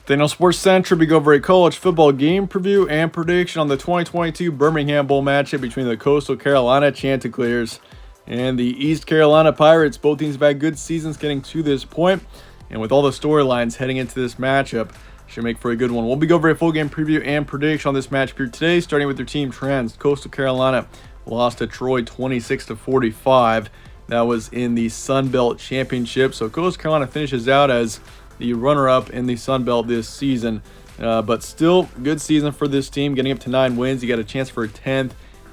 Daniel Sports Central, we go over a college football game preview and prediction on the 2022 Birmingham Bowl matchup between the Coastal Carolina Chanticleers and the East Carolina Pirates. Both teams have had good seasons getting to this point, and with all the storylines heading into this matchup, should make for a good one. We'll be going over a full game preview and prediction on this matchup here today, starting with their team trends. Coastal Carolina lost to Troy 26-45. That was in the Sun Belt Championship. So Coastal Carolina finishes out as the runner-up in the Sun Belt this season. But still, good season for this team, getting up to 9 wins. You got a chance for a 10th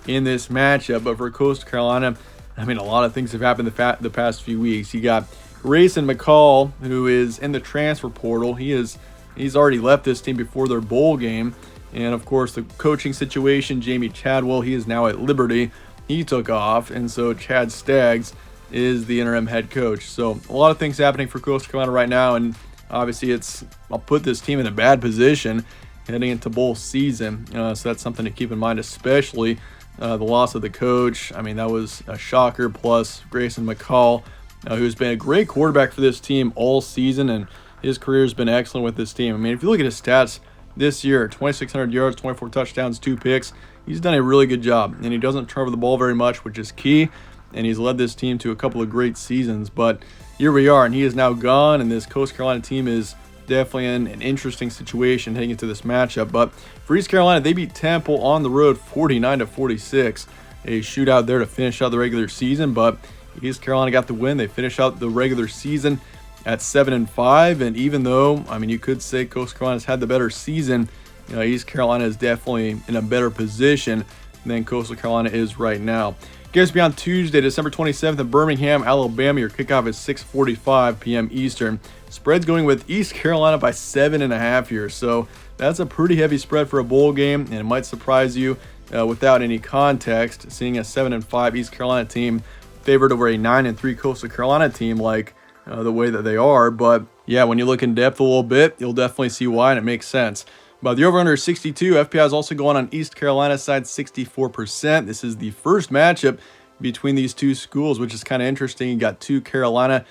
in this matchup. But for Coastal Carolina, I mean, a lot of things have happened the past few weeks. You got Grayson McCall, who is in the transfer portal. He's already left this team before their bowl game. And, of course, the coaching situation, Jamie Chadwell, he is now at Liberty. He took off, and so Chad Staggs is the interim head coach. So a lot of things happening for Coastal Carolina right now, and obviously I'll put this team in a bad position heading into bowl season. So that's something to keep in mind, especially the loss of the coach. I mean, that was a shocker, plus Grayson McCall, who's been a great quarterback for this team all season, and his career has been excellent with this team. I mean, if you look at his stats this year, 2,600 yards, 24 touchdowns, 2 picks. He's done a really good job, and he doesn't turn over the ball very much, which is key, and he's led this team to a couple of great seasons. But here we are, and he is now gone, and this Coastal Carolina team is definitely in an interesting situation heading into this matchup. But for East Carolina, they beat Temple on the road 49-46, a shootout there to finish out the regular season. But East Carolina got the win. They finished out the regular season at 7-5, and even though, I mean, you could say Coastal Carolina's had the better season, East Carolina is definitely in a better position than Coastal Carolina is right now. Games will be on Tuesday, December 27th in Birmingham, Alabama. Your kickoff is 6:45 p.m. Eastern. Spread's going with East Carolina by 7.5 here, so that's a pretty heavy spread for a bowl game, and it might surprise you without any context, seeing a 7-5 East Carolina team favored over a 9-3 Coastal Carolina team like the way that they are. But yeah, when you look in depth a little bit, you'll definitely see why, and it makes sense. But the over-under is 62. FPI is also going on East Carolina's side, 64%. This is the first matchup between these two schools, which is kind of interesting. You got two Carolina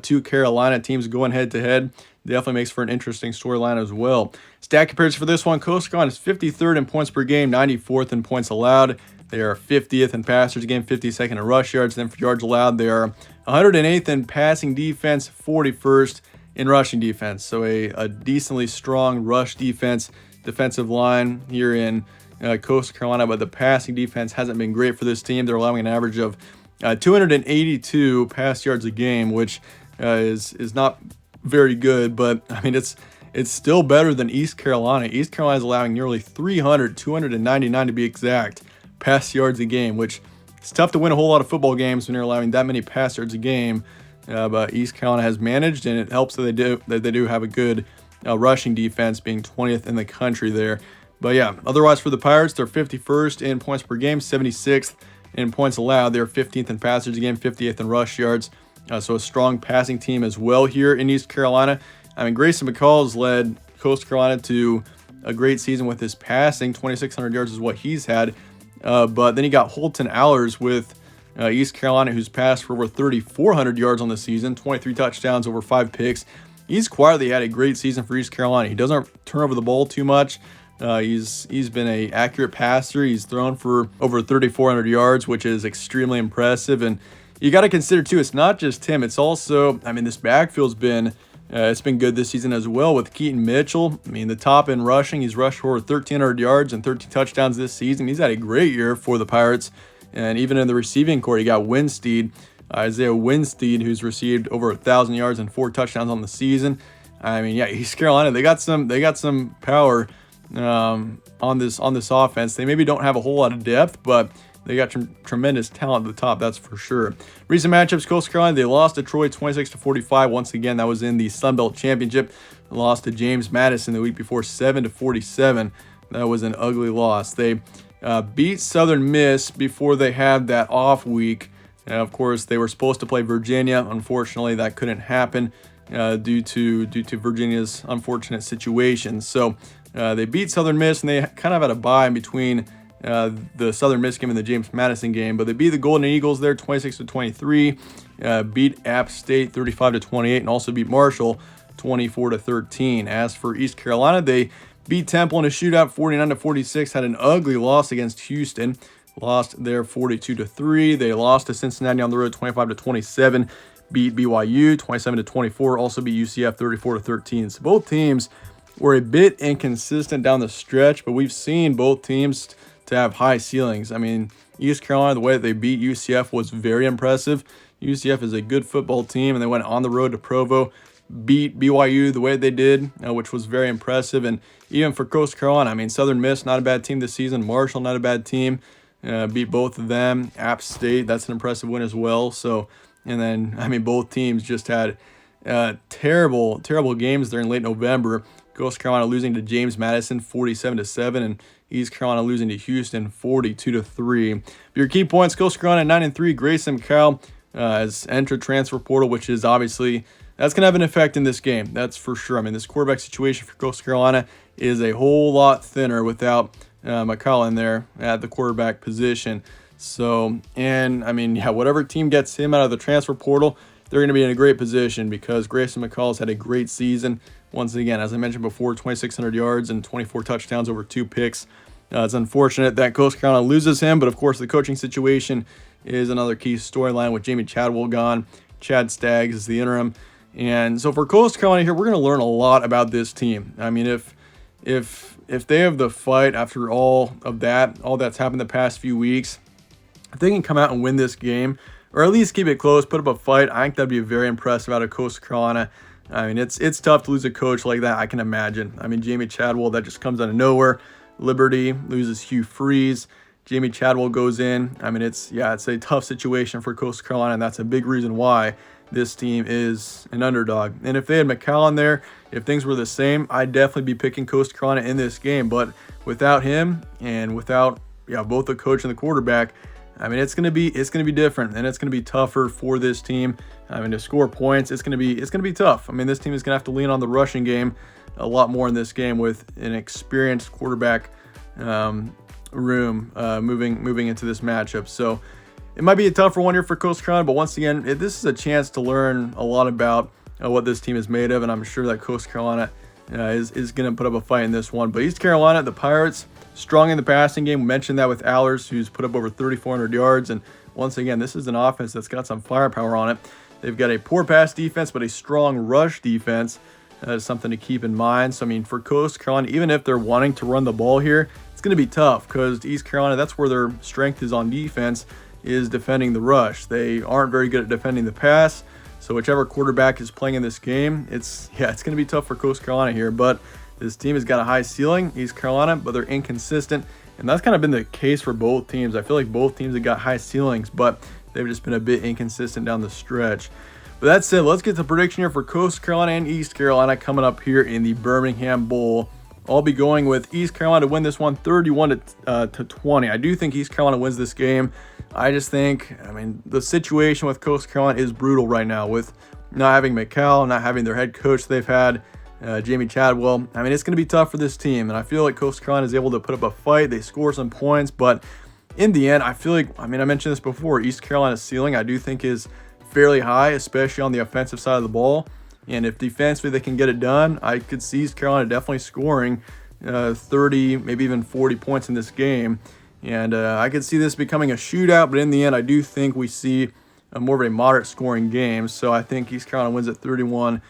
teams going head-to-head. Definitely makes for an interesting storyline as well. Stat comparison for this one: Coastal Carolina is 53rd in points per game, 94th in points allowed. They are 50th in passers game, 52nd in rush yards. Then for yards allowed, they are 108th in passing defense, 41st in rushing defense. So a decently strong rush defensive line here in Coastal Carolina, but the passing defense hasn't been great for this team. They're allowing an average of 282 pass yards a game, which is not very good, but I mean, it's still better than East Carolina. East Carolina is allowing nearly 299 to be exact, pass yards a game, which it's tough to win a whole lot of football games when you're allowing that many pass yards a game. But East Carolina has managed, and it helps that they do have a good rushing defense, being 20th in the country there. But yeah, otherwise for the Pirates, they're 51st in points per game, 76th in points allowed. They're 15th in passers a game, 58th in rush yards. So a strong passing team as well here in East Carolina. I mean, Grayson McCall has led Coastal Carolina to a great season with his passing. 2,600 yards is what he's had. But then you got Holton Allers with East Carolina, who's passed for over 3,400 yards on the season, 23 touchdowns, over 5 picks. He's quietly had a great season for East Carolina. He doesn't turn over the ball too much. He's been an accurate passer. He's thrown for over 3,400 yards, which is extremely impressive. And you got to consider, too, it's not just him. It's also, I mean, this backfield's been it's been good this season as well with Keaton Mitchell. I mean, the top in rushing, he's rushed for 1,300 yards and 13 touchdowns this season. He's had a great year for the Pirates. And even in the receiving corps, you got Isaiah Winstead, who's received over 1,000 yards and 4 touchdowns on the season. I mean, yeah, East Carolina, they got some power on this offense. They maybe don't have a whole lot of depth, but they got tremendous talent at the top, that's for sure. Recent matchups: Coastal Carolina, they lost to Troy 26-45. Once again, that was in the Sun Belt Championship. They lost to James Madison the week before, 7-47. That was an ugly loss. They beat Southern Miss before they had that off week. Of course, they were supposed to play Virginia. Unfortunately, that couldn't happen due to Virginia's unfortunate situation. So they beat Southern Miss, and they kind of had a bye in between the Southern Miss game and the James Madison game. But they beat the Golden Eagles there 26-23, beat App State 35-28, and also beat Marshall 24-13. As for East Carolina, they beat Temple in a shootout 49-46, had an ugly loss against Houston. Lost there 42-3. They lost to Cincinnati on the road 25-27. Beat BYU 27-24. Also beat UCF 34-13. So both teams were a bit inconsistent down the stretch, but we've seen both teams to have high ceilings. I mean, East Carolina, the way that they beat UCF was very impressive. UCF is a good football team, and they went on the road to Provo, beat BYU the way they did, which was very impressive. And even for Coastal Carolina, I mean, Southern Miss, not a bad team this season. Marshall, not a bad team. Beat both of them. App State, that's an impressive win as well. So, and then, I mean, both teams just had terrible games there in late November. Coastal Carolina losing to James Madison 47-7, and East Carolina losing to Houston 42-3. Your key points: Coastal Carolina 9-3. Grayson McCall has entered transfer portal, which is obviously that's going to have an effect in this game. That's for sure. I mean, this quarterback situation for Coastal Carolina is a whole lot thinner without McCall in there at the quarterback position. So, and I mean, yeah, whatever team gets him out of the transfer portal, they're going to be in a great position because Grayson McCall's had a great season. Once again, as I mentioned before, 2,600 yards and 24 touchdowns over 2 picks. It's unfortunate that Coastal Carolina loses him, but of course the coaching situation is another key storyline with Jamie Chadwell gone. Chad Staggs is the interim. And so for Coastal Carolina here, we're going to learn a lot about this team. I mean, if they have the fight after all that's happened the past few weeks, if they can come out and win this game, or at least keep it close, put up a fight, I think that'd be very impressive out of Coastal Carolina. I mean, it's tough to lose a coach like that, I can imagine. I mean, Jamie Chadwell, that just comes out of nowhere. Liberty loses Hugh Freeze. Jamie Chadwell goes in. I mean, it's a tough situation for Coastal Carolina, and that's a big reason why this team is an underdog. And if they had McCall in there, if things were the same, I'd definitely be picking Coastal Carolina in this game. But without him and without both the coach and the quarterback, I mean, it's gonna be different, and it's gonna be tougher for this team. I mean, to score points, it's gonna be tough. I mean, this team is gonna have to lean on the rushing game a lot more in this game with an experienced quarterback room moving into this matchup. So it might be a tougher one here for Coastal Carolina, but once again, this is a chance to learn a lot about what this team is made of, and I'm sure that Coastal Carolina is going to put up a fight in this one. But East Carolina, the Pirates, strong in the passing game. We mentioned that with Allers, who's put up over 3,400 yards, and once again, this is an offense that's got some firepower on it. They've got a poor pass defense, but a strong rush defense. That is something to keep in mind. So, I mean, for Coastal Carolina, even if they're wanting to run the ball here, it's going to be tough because East Carolina, that's where their strength is on defense, is defending the rush. They aren't very good at defending the pass. So whichever quarterback is playing in this game, it's going to be tough for Coastal Carolina here. But this team has got a high ceiling, East Carolina, but they're inconsistent. And that's kind of been the case for both teams. I feel like both teams have got high ceilings, but they've just been a bit inconsistent down the stretch. But that said, let's get the prediction here for Coastal Carolina and East Carolina coming up here in the Birmingham Bowl. I'll be going with East Carolina to win this one 31-20. I do think East Carolina wins this game. I just think, I mean, the situation with Coastal Carolina is brutal right now with not having McCall, not having their head coach they've had, Jamie Chadwell. I mean, it's going to be tough for this team, and I feel like Coastal Carolina is able to put up a fight. They score some points, but in the end, I feel like, I mean, I mentioned this before, East Carolina's ceiling I do think is fairly high, especially on the offensive side of the ball. And if defensively they can get it done, I could see East Carolina definitely scoring 30, maybe even 40 points in this game. And I could see this becoming a shootout, but in the end, I do think we see more of a moderate scoring game. So I think East Carolina wins at 31-20.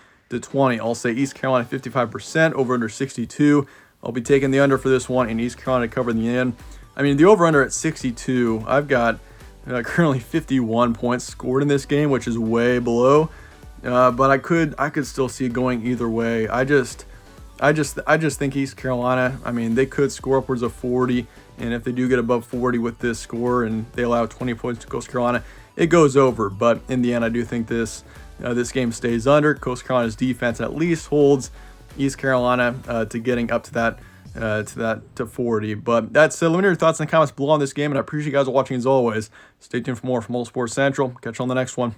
I'll say East Carolina 55%, over under 62. I'll be taking the under for this one, and East Carolina to cover the end. I mean, the over under at 62, I've got currently 51 points scored in this game, which is way below. But I could still see it going either way. I just think East Carolina, I mean, they could score upwards of 40, and if they do get above 40 with this score and they allow 20 points to Coastal Carolina, it goes over. But in the end, I do think this game stays under. Coastal Carolina's defense at least holds East Carolina to getting up to that to 40. But that's let me know your thoughts in the comments below on this game, and I appreciate you guys watching as always. Stay tuned for more from All Sports Central. Catch you on the next one.